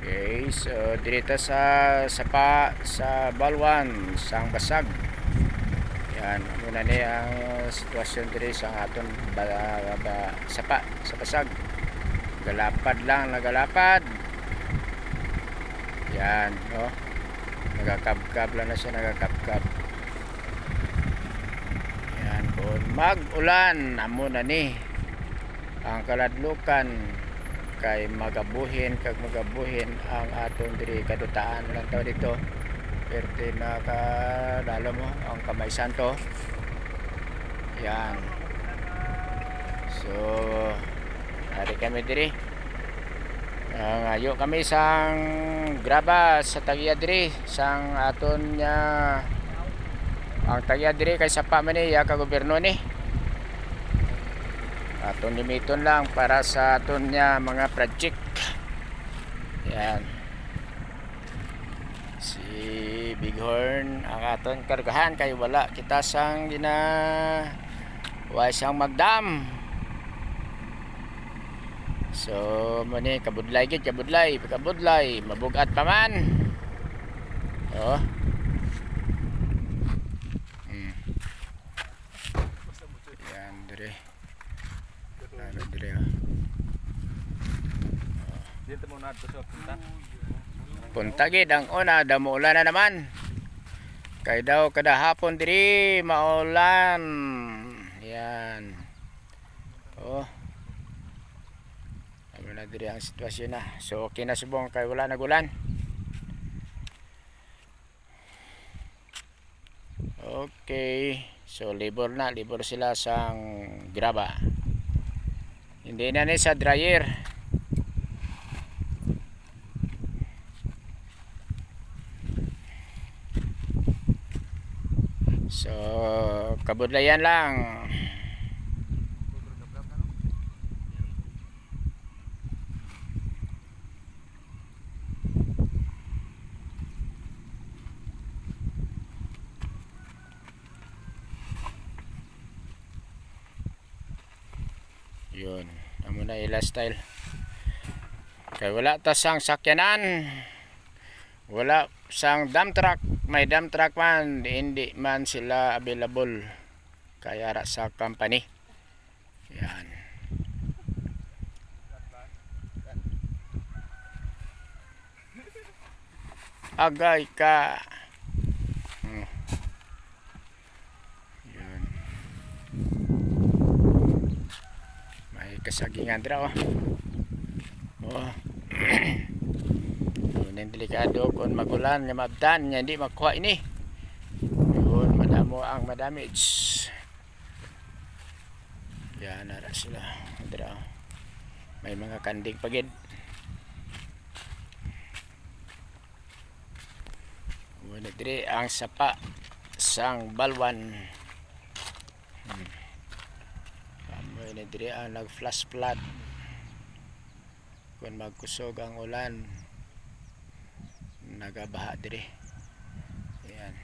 Okay, so dito sa sapa sa Balwan sang basag. Yan, muna ni ang sitwasyon diri sa aton sapa sa basag. Galapad lang, nagalapad. Yan, no. Nagakabkab lang na siya, nagakabkab. Yan, kung mag-ulan, amo na ni ang kaladlukan kay magabuhin ang atong diri kadutaan lang taw dito. Perte na kadalo mo ang Kamay Santo. Yan. So, hari kami diri. Ngayo kami sang graba sa tagiya diri sang aton nya ang tagiya diri kay sapa man ni ya ka gobyerno ni. Aton limiton lang para sa aton nya mga project. Yan. Si Bighorn ang aton kargahan kay wala kita sang sang magdam. So muni kabudlay gid kabudlay mabugat pa man. Oh. Yan dire. Ano dire ha. Dito mo na to sa punta. Punta gid ang una damuulan na naman. Kay daw kada hapon diri maulan. Yan. Oh. Ano na diri ang sitwasyon na. So okay na subong kay wala nagulan. Okay. So libor sila sang graba. Hindi na ni sa dryer. So kabudlayan lang. Yun, amo na ila style. Kay wala ta sang sakyanan. Wala sang dump truck, may dump truck man, hindi man sila available kaya ra sa company. Yan. Agay ka. Yun. May kasagingan dira oh. Oh. Yun, delikado kung magulan nga mabdan nga hindi makuha ini. Yun, madamo ang madamage. Yan na sila. Dira. May mga kanding pagid. Wala diri ang sapa sang Balwan. Wala diri ang nag-flash flood. Kung magkusog ang ulan, nagabaha diri. Ayan.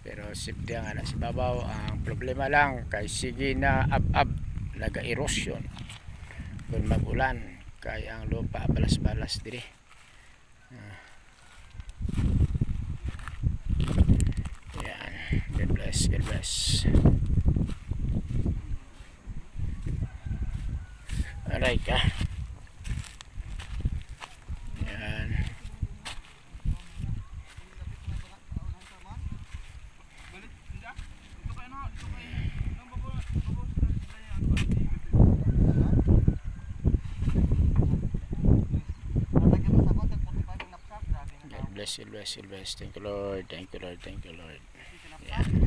Pero safety ang anak si babaw. Ang problema lang kay sige na ab naga-erosion. Kung mag-ulan kay ang lupa balas-balas diri. Ayan. God bless, God bless. Aray ka. God bless, God bless, God bless. Thank you Lord, thank you Lord, thank you Lord. Yeah.